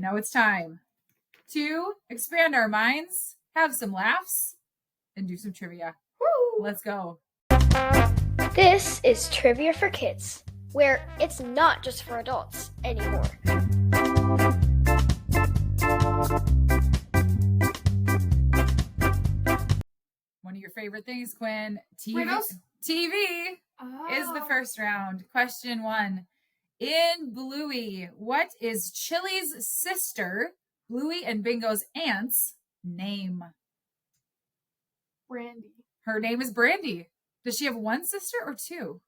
And now it's time to expand our minds, have some laughs, and do some trivia. Woo! Let's go. This is Trivia for Kids, where it's not just for adults anymore. One of your favorite things, Quinn, TV. Riddles? TV is the first round. Question 1. In Bluey, what is Chili's sister, Bluey and Bingo's aunt's name? Brandy. Her name is Brandy. Does she have one sister or two?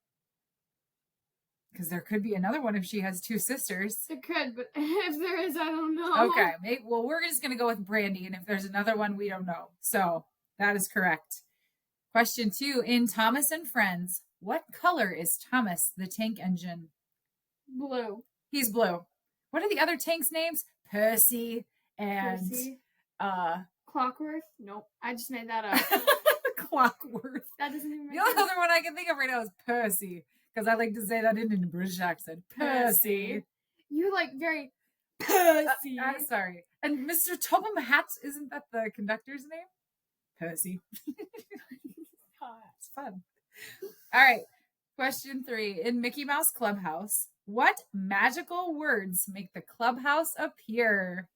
Because there could be another one if she has two sisters. It could, but if there is, I don't know. Okay. Well, we're just going to go with Brandy, and if there's another one, we don't know. So that is correct. Question 2. In Thomas and Friends, what color is Thomas the tank engine? Blue. He's blue. What are the other tanks' names? Percy and Clockworth? Nope. I just made that up. Clockworth. That doesn't even make The only sense. other one I can think of right now is Percy, because I like to say that in a British accent. Percy. You like very Percy. I'm sorry. And Mr. Topham Hatt, isn't that the conductor's name? Percy. It's fun. All right. Question 3. In Mickey Mouse Clubhouse, what magical words make the clubhouse appear?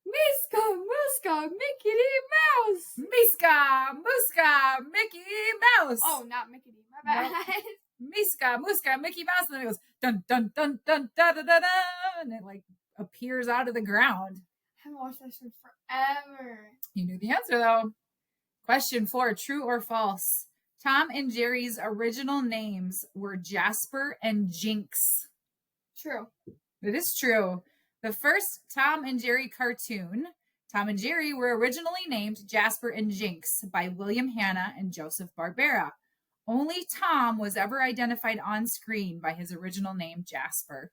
Miska, Muska, Mickey Mouse. Miska, Muska, Mickey Mouse. Oh, not Mickey. My bad. Miska, Muska, Mickey Mouse. And then it goes dun, dun, dun, dun, da, da, da, da. And it like appears out of the ground. I haven't watched that show forever. You knew the answer though. Question 4, true or false? Tom and Jerry's original names were Jasper and Jinx. True. It is true. The first Tom and Jerry cartoon, Tom and Jerry, were originally named Jasper and Jinx by William Hanna and Joseph Barbera. Only Tom was ever identified on screen by his original name, Jasper.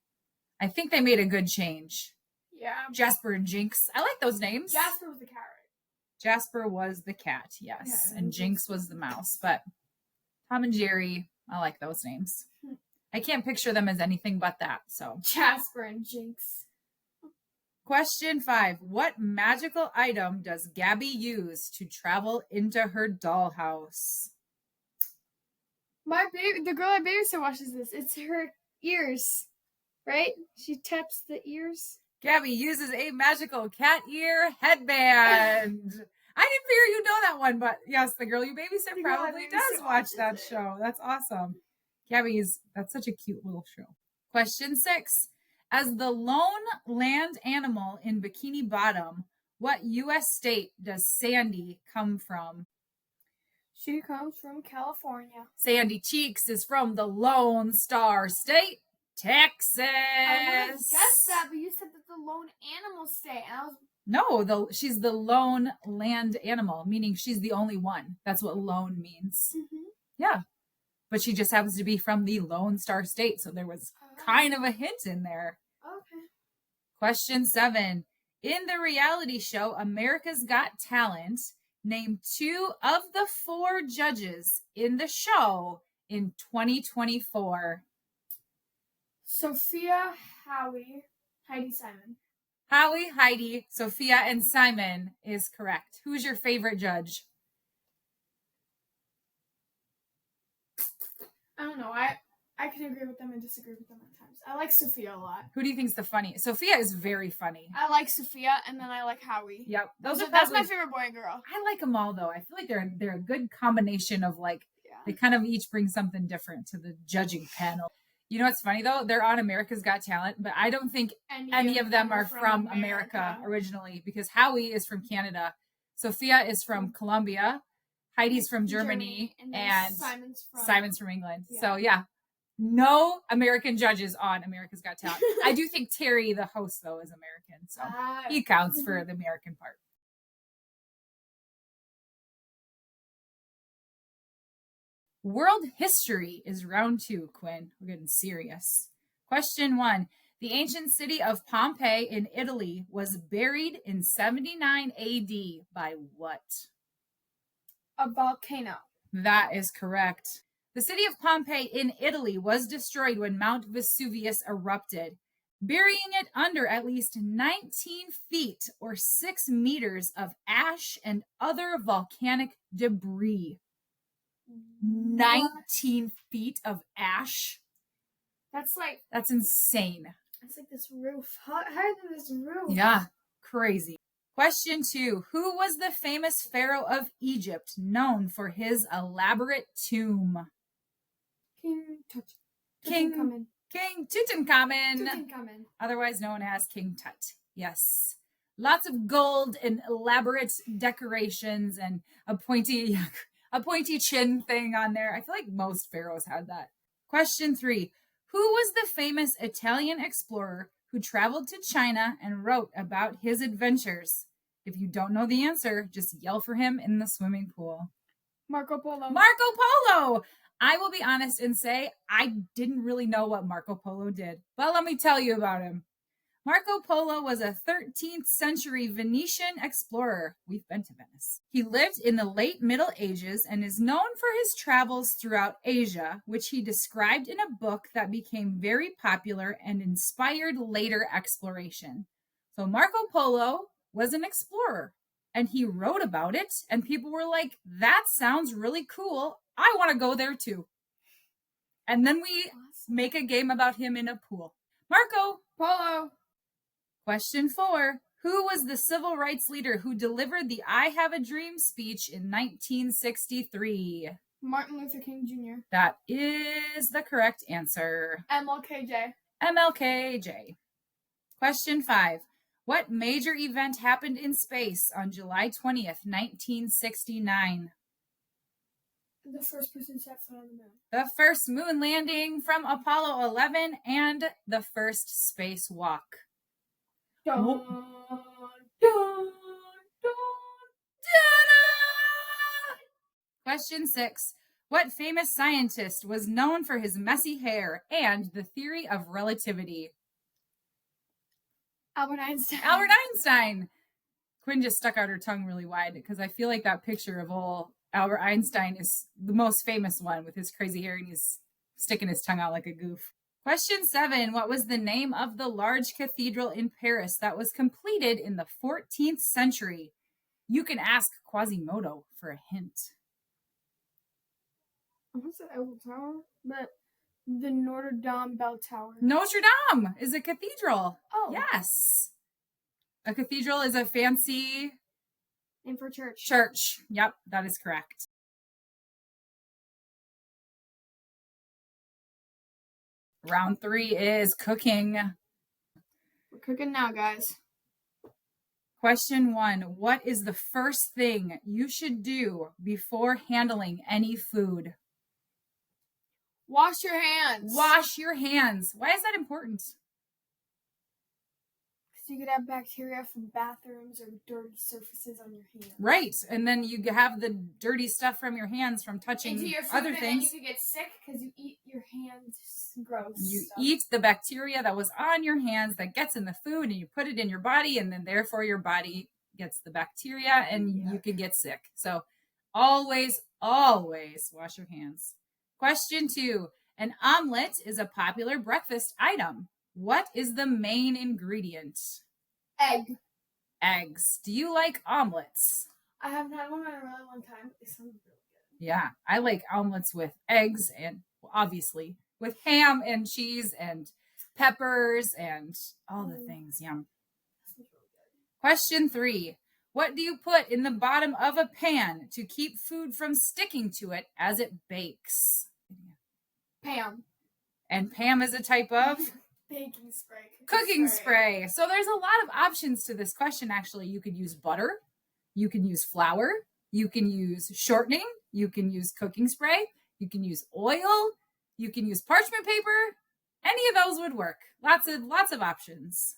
I think they made a good change. Yeah. Jasper and Jinx. I like those names. Jasper was the carrot. Jasper was the cat, yes. Yeah, and Jinx was the mouse. But Tom and Jerry, I like those names. I can't picture them as anything but that. So Jasper and Jinx. Question 5. What magical item does Gabby use to travel into her dollhouse? The girl I babysit watches this. It's her ears, right? She taps the ears. Gabby uses a magical cat ear headband. I didn't figure you know that one, but yes, the girl you babysit The girl I probably babysit does watch that watches it. show. That's awesome. That's such a cute little show. Question 6. As the lone land animal in Bikini Bottom, what U.S. state does Sandy come from? She comes from California. Sandy Cheeks is from the Lone Star State, Texas. I would have guessed that, but you said that the lone animal state. And I was No, she's the lone land animal, meaning she's the only one. That's what lone means. Yeah. But she just happens to be from the Lone Star State, so there was kind of a hint in there. Okay. Question 7. In the reality show America's Got Talent, name 2 of the 4 judges in the show in 2024. Sophia, Howie, Heidi, Simon. Howie, Heidi, Sophia, and Simon is correct. Who's your favorite judge? I don't know. I can agree with them and disagree with them at times. I like Sophia a lot. Who do you think's the funniest? Sophia is very funny. I like Sophia, and then I like Howie. Yep. That's my probably- favorite boy and girl. I like them all though. I feel like they're a good combination of they kind of each bring something different to the judging panel. You know what's funny though? They're on America's Got Talent, but I don't think any of them are from America originally, because Howie is from Canada, Sophia is from Colombia, Heidi's from Germany, and Simon's from England. Yeah. So yeah, no American judges on America's Got Talent. I do think Terry, the host though, is American, so he counts for the American part. World history is round 2, Quinn. We're getting serious. Question 1. The ancient city of Pompeii in Italy was buried in 79 AD by what? A volcano. That is correct. The city of Pompeii in Italy was destroyed when Mount Vesuvius erupted. burying it under at least 19 feet or 6 meters of ash and other volcanic debris. 19 feet of ash? That's insane. It's like this roof. Higher than this roof. Yeah, crazy. Question 2. Who was the famous pharaoh of Egypt known for his elaborate tomb? King Tutankhamun. Otherwise known as King Tut. Yes. Lots of gold and elaborate decorations and a pointy chin thing on there. I feel like most pharaohs had that. Question 3. Who was the famous Italian explorer who traveled to China and wrote about his adventures? If you don't know the answer, just yell for him in the swimming pool. Marco Polo. I will be honest and say I didn't really know what Marco Polo did, but let me tell you about him. Marco Polo was a 13th century Venetian explorer. We've been to Venice. He lived in the late Middle Ages and is known for his travels throughout Asia, which he described in a book that became very popular and inspired later exploration. So Marco Polo was an explorer and he wrote about it, and people were like, that sounds really cool. I want to go there too. And then we make a game about him in a pool. Marco Polo. Question 4. Who was the civil rights leader who delivered the I Have a Dream speech in 1963? Martin Luther King Jr. That is the correct answer. MLKJ. Question 5. What major event happened in space on July 20th, 1969? The first person set foot on the moon. The first moon landing from Apollo 11 and the first spacewalk. Dun, Whoa. dun, dun. Question 6. What famous scientist was known for his messy hair and the theory of relativity? Albert Einstein. Quinn just stuck out her tongue really wide because I feel like that picture of old Albert Einstein is the most famous one with his crazy hair and he's sticking his tongue out like a goof. Question 7. What was the name of the large cathedral in Paris that was completed in the 14th century? You can ask Quasimodo for a hint. I want to say Eiffel Tower, but the Notre Dame Bell Tower. Notre Dame is a cathedral. Oh. Yes. A cathedral is a fancy name for church. Church. Yep, that is correct. Round 3 is cooking. We're cooking now, guys. Question 1. What is the first thing you should do before handling any food? Wash your hands. Wash your hands. Why is that important? Because you could have bacteria from bathrooms or dirty surfaces on your hands. Right. And then you have the dirty stuff from your hands from touching into your food, other and things. then you could get sick because you eat your hands gross. You eat the bacteria that was on your hands that gets in the food and you put it in your body, and then therefore your body gets the bacteria and you can get sick. So always wash your hands. Question 2. An omelet is a popular breakfast item. What is the main ingredient? Egg. Eggs. Do you like omelets? I haven't had one in a really long time. It sounds really good. Yeah, I like omelets with eggs and obviously with ham and cheese and peppers and all the things. Yum. That sounds really good. Question 3. What do you put in the bottom of a pan to keep food from sticking to it as it bakes? Pam. And Pam is a type of? Baking spray. Cooking spray. So there's a lot of options to this question, actually. You could use butter. You can use flour. You can use shortening. You can use cooking spray. You can use oil. You can use parchment paper. Any of those would work. Lots of options.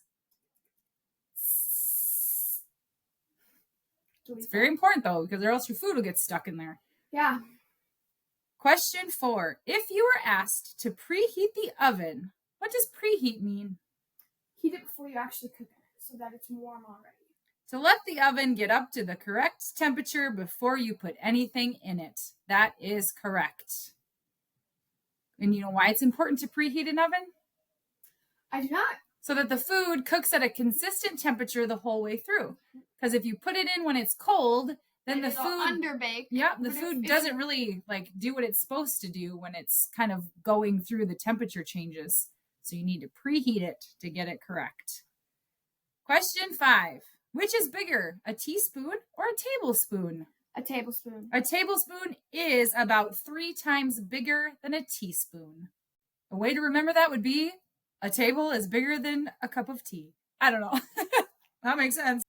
It's very important, though, because or else your food will get stuck in there. Yeah. Question 4. If you were asked to preheat the oven, what does preheat mean? Heat it before you actually cook it so that it's warm already. To let the oven get up to the correct temperature before you put anything in it. That is correct. And you know why it's important to preheat an oven? I do not. so that the food cooks at a consistent temperature the whole way through. Because if you put it in when it's cold, then the food underbake. Yeah, the food doesn't really like do what it's supposed to do when it's kind of going through the temperature changes. So you need to preheat it to get it correct. Question 5. Which is bigger, a teaspoon or a tablespoon? A tablespoon. A tablespoon is about 3 times bigger than a teaspoon. A way to remember that would be a table is bigger than a cup of tea. I don't know. That makes sense.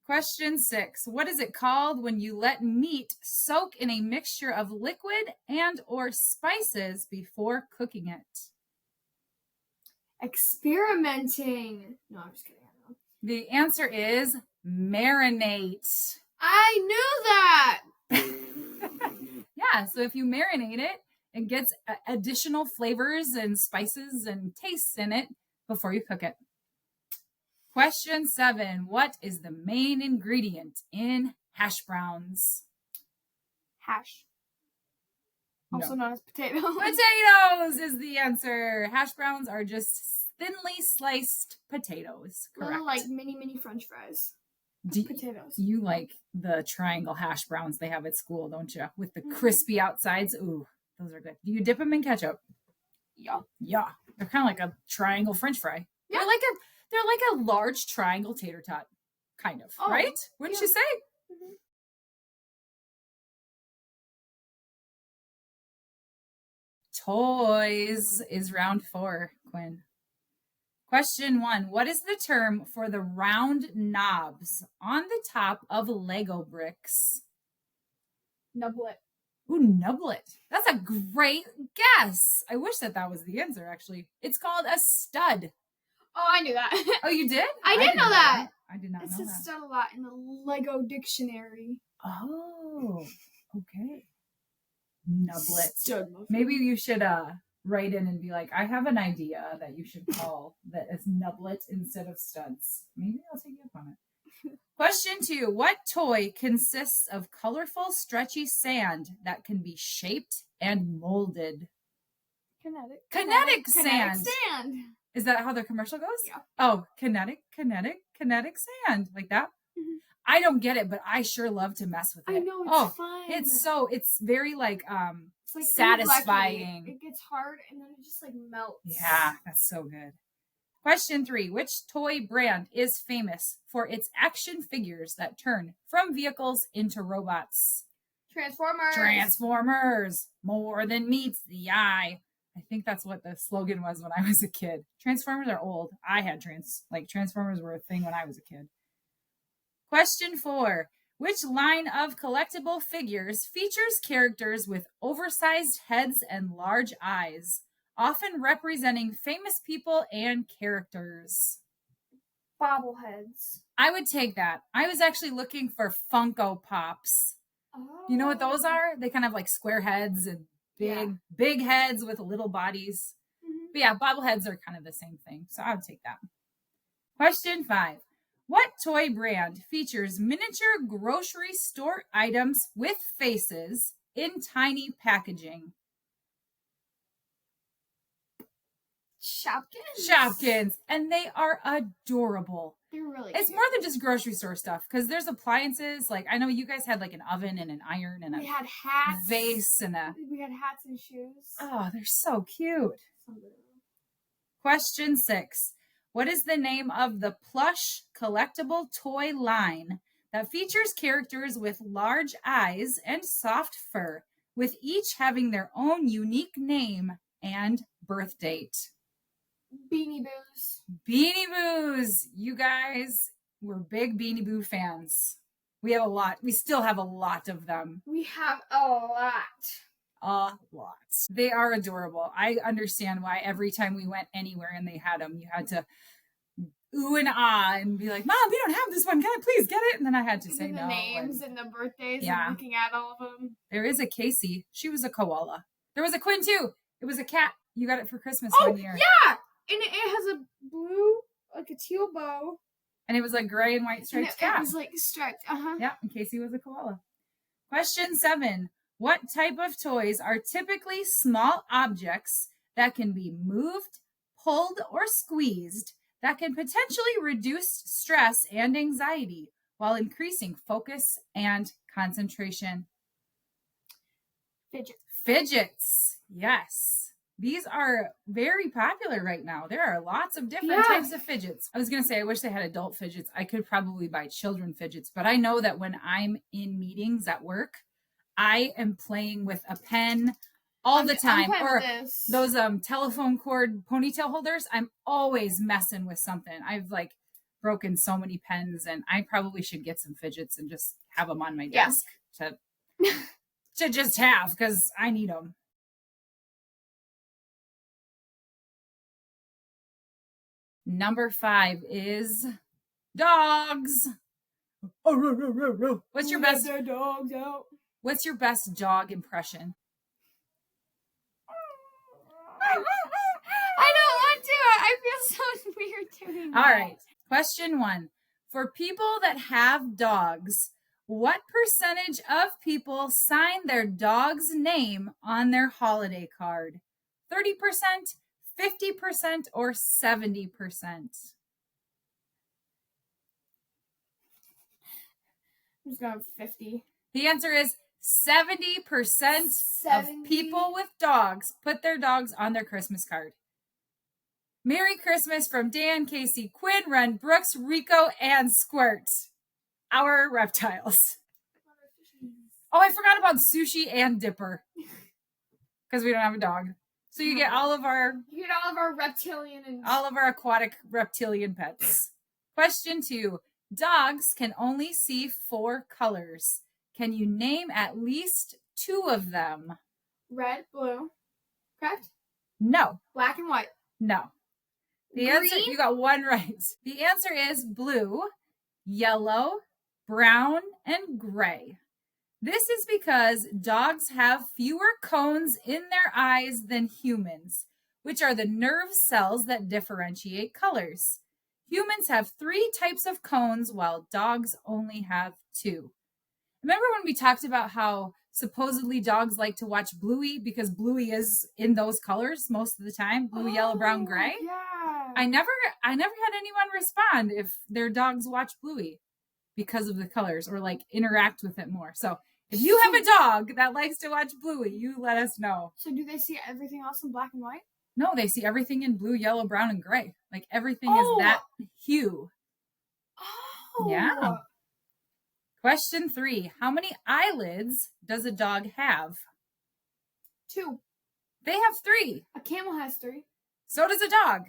Question 6. What is it called when you let meat soak in a mixture of liquid and or spices before cooking it? Experimenting. No, I'm just kidding. I don't know. The answer is marinate. I knew that. Yeah, so if you marinate it, it gets additional flavors and spices and tastes in it before you cook it. Question 7. What is the main ingredient in hash browns? Hash. Also known as potato. Potatoes is the answer. Hash browns are just thinly sliced potatoes. Correct. Little, like mini French fries. Potatoes. You like the triangle hash browns they have at school, don't you? With the crispy outsides. Ooh, those are good. Do you dip them in ketchup? Yeah. Yeah. They're kind of like a triangle French fry. Yeah. They're like a large triangle tater tot. Kind of. Oh, right? Wouldn't you say? Mm-hmm. Toys is round 4, Quinn. Question 1. What is the term for the round knobs on the top of Lego bricks? Nublet. Ooh, nublet. That's a great guess. I wish that was the answer, actually. It's called a stud. Oh, I knew that. Oh, you did? I did know that. I did not know that. It says stud a lot in the Lego dictionary. Oh, okay. Nublet. Stud. Maybe you should write in and be like, I have an idea that you should call that it's nublet instead of studs. Maybe I'll take you up on it. Question 2. What toy consists of colorful, stretchy sand that can be shaped and molded? Kinetic sand. Is that how the commercial goes? Yeah. Oh, kinetic sand. Like that? Mm-hmm. I don't get it, but I sure love to mess with it. I know, it's fun. It's very like it's like satisfying. It gets hard and then it just like melts. Yeah, that's so good. Question 3. Which toy brand is famous for its action figures that turn from vehicles into robots? Transformers. More than meets the eye. I think that's what the slogan was when I was a kid. Transformers are old. I had Transformers were a thing when I was a kid. Question 4. Which line of collectible figures features characters with oversized heads and large eyes, often representing famous people and characters? Bobbleheads. I would take that. I was actually looking for Funko Pops. Oh. You know what those are? They kind of like square heads and big heads with little bodies. Mm-hmm. But yeah, bobbleheads are kind of the same thing. So I would take that. Question 5. What toy brand features miniature grocery store items with faces in tiny packaging? Shopkins. And they are adorable. They're really It's more than just grocery store stuff because there's appliances. Like I know you guys had like an oven and an iron and we had hats, vase and we had hats and shoes. Oh, they're so cute. Question 6. What is the name of the plush collectible toy line that features characters with large eyes and soft fur, with each having their own unique name and birth date? Beanie Boos. Beanie Boos. You guys were big Beanie Boo fans. We have a lot. We still have a lot of them. We have a lot. A lot. They are adorable. I understand why every time we went anywhere and they had them, you had to ooh and ah and be like, Mom, we don't have this one. Can I please get it? And then I had to say no. The names and the birthdays and looking at all of them. There is a Casey. She was a koala. There was a Quinn too. It was a cat. You got it for Christmas one year. Yeah. And it has a blue, like a teal bow. And it was like gray and white striped cat. It was like striped. Yeah, and Casey was a koala. Question 7. What type of toys are typically small objects that can be moved, pulled or squeezed that can potentially reduce stress and anxiety while increasing focus and concentration? Fidgets. Yes. These are very popular right now. There are lots of different types of fidgets. I was going to say, I wish they had adult fidgets. I could probably buy children fidgets, but I know that when I'm in meetings at work, I am playing with a pen all the time. Or those telephone cord ponytail holders. I'm always messing with something. I've broken so many pens, and I probably should get some fidgets and just have them on my desk to just have, because I need them. Number 5 is dogs. What's your best? Let the dogs out. What's your best dog impression? I don't want to. I feel so weird doing that. All right. Question 1. For people that have dogs, what percentage of people sign their dog's name on their holiday card? 30%, 50%, or 70%? I'm just going 50. The answer is 70% of people with dogs put their dogs on their Christmas card. Merry Christmas from Dan, Casey, Quinn, Ren, Brooks, Rico, and Squirt. Our reptiles. Oh, I forgot about Sushi and Dipper. Because we don't have a dog. So you get all of our reptilian and all of our aquatic reptilian pets. Question 2. Dogs can only see 4 colors. Can you name at least 2 of them? Red, blue. Correct? No. Black and white. No. The answer, you got 1 right. The answer is blue, yellow, brown, and gray. This is because dogs have fewer cones in their eyes than humans, which are the nerve cells that differentiate colors. Humans have 3 types of cones, while dogs only have 2. Remember when we talked about how supposedly dogs like to watch Bluey because Bluey is in those colors most of the time, blue, yellow, brown, gray? Yeah. I never had anyone respond if their dogs watch Bluey because of the colors or interact with it more. So if you have a dog that likes to watch Bluey, you let us know. So do they see everything else in black and white? No, they see everything in blue, yellow, brown, and gray. Everything is that hue. Oh. Yeah. Question 3. How many eyelids does a dog have? 2. They have 3. A camel has 3. So does a dog.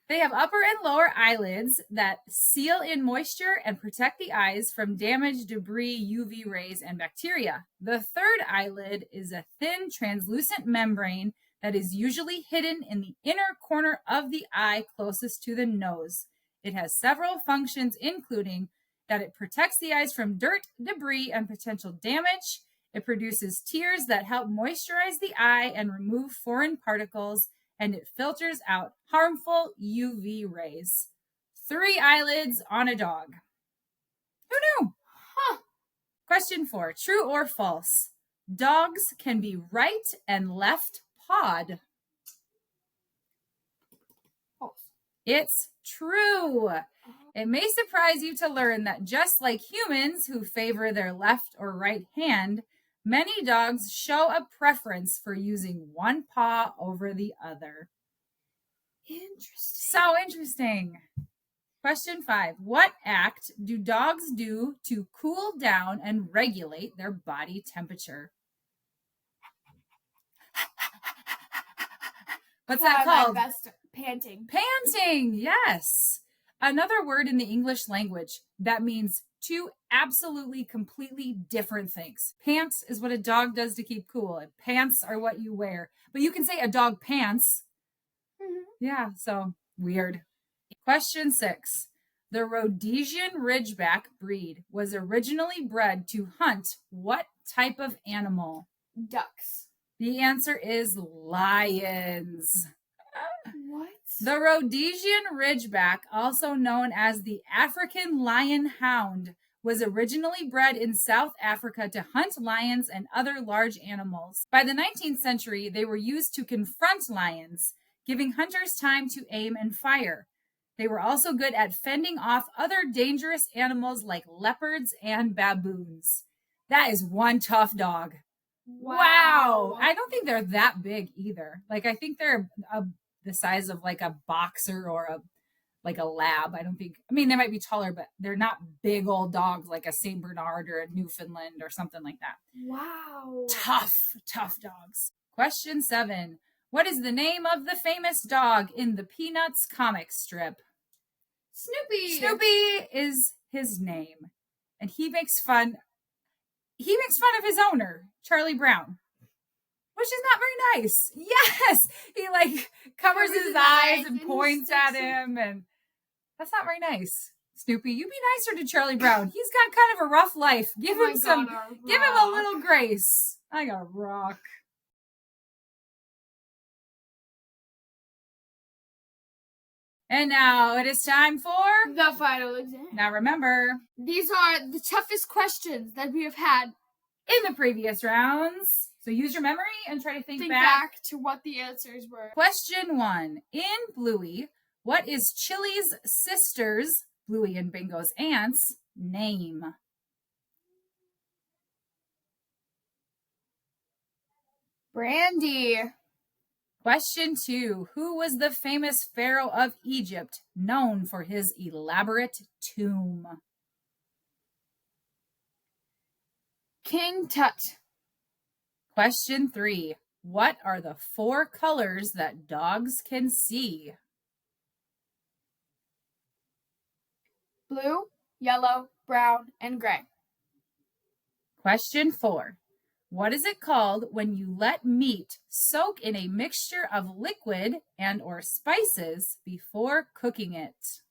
They have upper and lower eyelids that seal in moisture and protect the eyes from damage, debris, UV rays, and bacteria. The third eyelid is a thin, translucent membrane that is usually hidden in the inner corner of the eye closest to the nose. It has several functions, including that it protects the eyes from dirt, debris, and potential damage. It produces tears that help moisturize the eye and remove foreign particles, and it filters out harmful UV rays. 3 eyelids on a dog. Who knew? Huh. Question 4. True or false? Dogs can be right and left pawed. False. It's true. It may surprise you to learn that just like humans who favor their left or right hand, many dogs show a preference for using one paw over the other. Interesting. So interesting. Question 5. What act do dogs do to cool down and regulate their body temperature? What's that called? Best panting. Panting, yes. Another word in the English language that means 2 absolutely, completely different things. Pants is what a dog does to keep cool, and pants are what you wear. But you can say a dog pants. Mm-hmm. Yeah, so weird. Question 6. The Rhodesian Ridgeback breed was originally bred to hunt what type of animal? Ducks. The answer is lions. What? The Rhodesian Ridgeback, also known as the African lion hound, was originally bred in South Africa to hunt lions and other large animals. By the 19th century, they were used to confront lions, giving hunters time to aim and fire. They were also good at fending off other dangerous animals like leopards and baboons. That is one tough dog. Wow. I don't think they're that big either. Like, I think they're the size of like a boxer or a lab. I mean, they might be taller, but they're not big old dogs like a St. Bernard or a Newfoundland or something like that. Wow. Tough dogs. Question 7. What is the name of the famous dog in the Peanuts comic strip? Snoopy. Snoopy is his name. And he makes fun of his owner, Charlie Brown, which is not very nice. Yes. He like covers his eyes and points at him, and that's not very nice. Snoopy, you be nicer to Charlie Brown. He's got kind of a rough life. Give him a little grace. I got a rock. And now it is time for the final exam. Now remember, these are the toughest questions that we have had in the previous rounds. So use your memory and try to think back to what the answers were. Question 1. In Bluey, what is Chili's sister's, Bluey and Bingo's aunt's, name? Brandy. Question 2. Who was the famous pharaoh of Egypt known for his elaborate tomb? King Tut. Question 3. What are the 4 colors that dogs can see? Blue, yellow, brown, and gray. Question 4. What is it called when you let meat soak in a mixture of liquid and or spices before cooking it?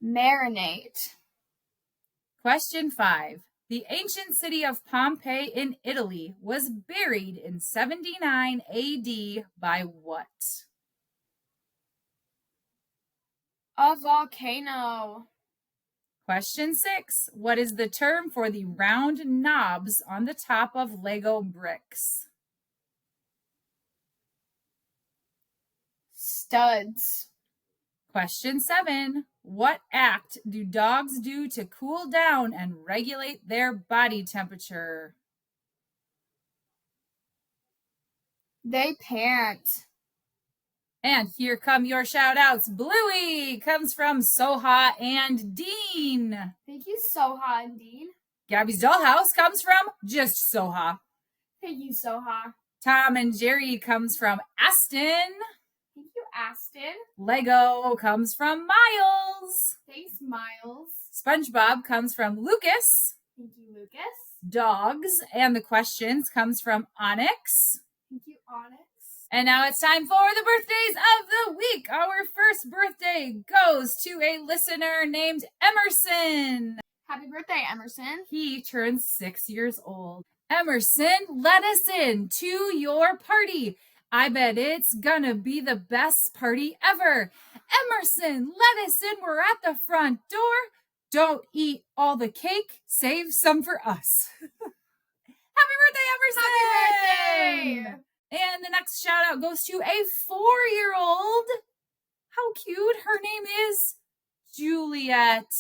Marinate. Question 5. The ancient city of Pompeii in Italy was buried in 79 AD by what? A volcano. Question 6. What is the term for the round knobs on the top of Lego bricks? Studs. Question 7. What act do dogs do to cool down and regulate their body temperature? They pant. And here come your shout outs. Bluey comes from Soha and Dean. Thank you, Soha and Dean. Gabby's Dollhouse comes from just Soha. Thank you, Soha. Tom and Jerry comes from Aston. Thank you, Aston. Lego comes from Miles. Thanks, Miles. SpongeBob comes from Lucas. Thank you, Lucas. Dogs and the questions comes from Onyx. Thank you, Onyx. And now it's time for the birthdays of the week. Our first birthday goes to a listener named Emerson. Happy birthday, Emerson. He turns 6 years old. Emerson, let us in to your party. I bet it's gonna be the best party ever. Emerson, let us in. We're at the front door. Don't eat all the cake. Save some for us. Happy birthday, Emerson! Happy birthday! And the next shout out goes to a 4-year-old. How cute. Her name is Juliet.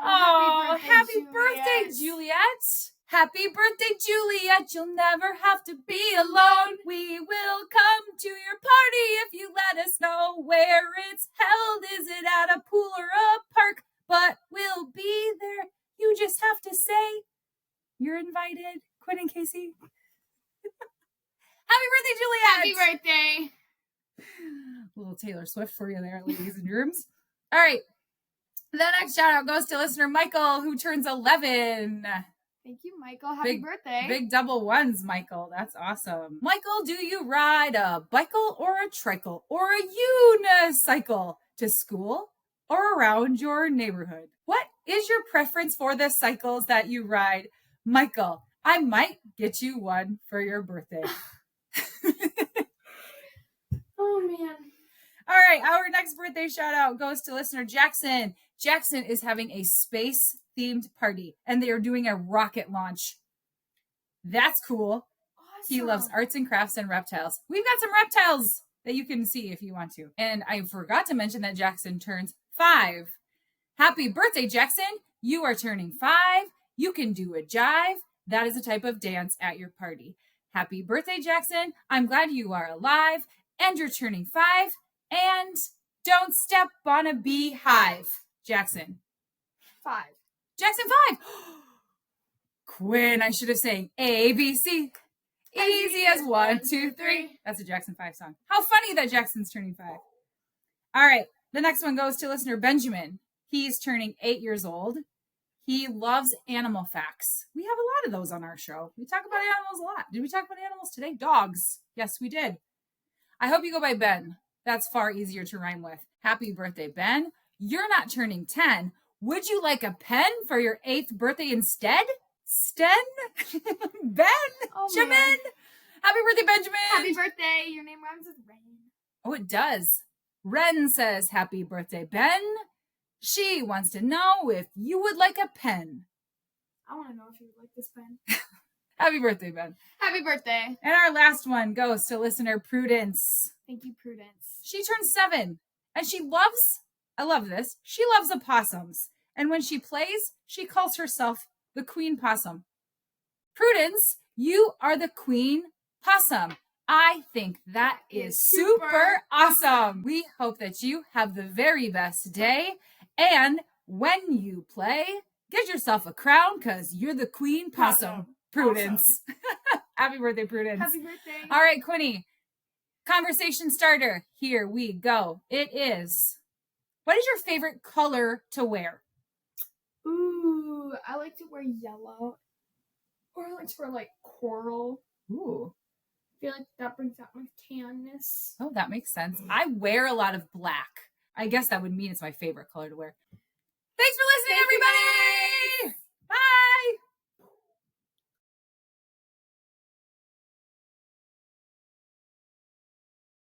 Oh, happy birthday, Juliet. Happy birthday, Juliet. You'll never have to be alone. We will come to your party if you let us know where it's held. Is it at a pool or a park? But we'll be there. You just have to say you're invited. Quinn and Casey. Happy birthday, Juliet! Happy birthday! A little Taylor Swift for you there, ladies and germs. All right. The next shout out goes to listener Michael, who turns 11. Thank you, Michael. Happy birthday. Big double ones, Michael. That's awesome. Michael, do you ride a bicycle or a tricycle or a unicycle to school or around your neighborhood? What is your preference for the cycles that you ride? Michael, I might get you one for your birthday. Oh, man. All right, our next birthday shout out goes to listener Jackson. Jackson is having a space-themed party, and they are doing a rocket launch. That's cool. He loves arts and crafts and reptiles. We've got some reptiles that you can see if you want to. And I forgot to mention that Jackson turns 5. Happy birthday, Jackson. You are turning 5. You can do a jive. That is a type of dance at your party. Happy birthday, Jackson. I'm glad you are alive and you're turning 5. And don't step on a beehive. Jackson. 5. Jackson 5. Quinn, I should have sang A, B, C. Easy as 1, 2, 3. That's a Jackson 5 song. How funny that Jackson's turning 5. All right. The next one goes to listener Benjamin. He's turning 8 years old. He loves animal facts. We have a lot of those on our show. We talk about animals a lot. Did we talk about animals today? Dogs. Yes, we did. I hope you go by Ben. That's far easier to rhyme with. Happy birthday, Ben. You're not turning 10. Would you like a pen for your 8th birthday instead? Sten? Ben? Oh, Jamin? Happy birthday, Benjamin. Happy birthday. Your name rhymes with rain. Oh, it does. Ren says, happy birthday, Ben. She wants to know if you would like a pen. I want to know if you would like this pen. Happy birthday, Ben. Happy birthday. And our last one goes to listener Prudence. Thank you, Prudence. She turns 7 and she loves, I love this, she loves opossums. And when she plays, she calls herself the Queen Possum. Prudence, you are the Queen Possum. I think that is super awesome. We hope that you have the very best day. And when you play, get yourself a crown because you're the Queen Possum. Prudence. Awesome. Happy birthday, Prudence. Happy birthday. All right, Quinny. Conversation starter. Here we go. It is, what is your favorite color to wear? Ooh, I like to wear yellow. Or I like to wear, like, coral. Ooh. I feel like that brings out my tanness. Oh, that makes sense. I wear a lot of black. I guess that would mean it's my favorite color to wear.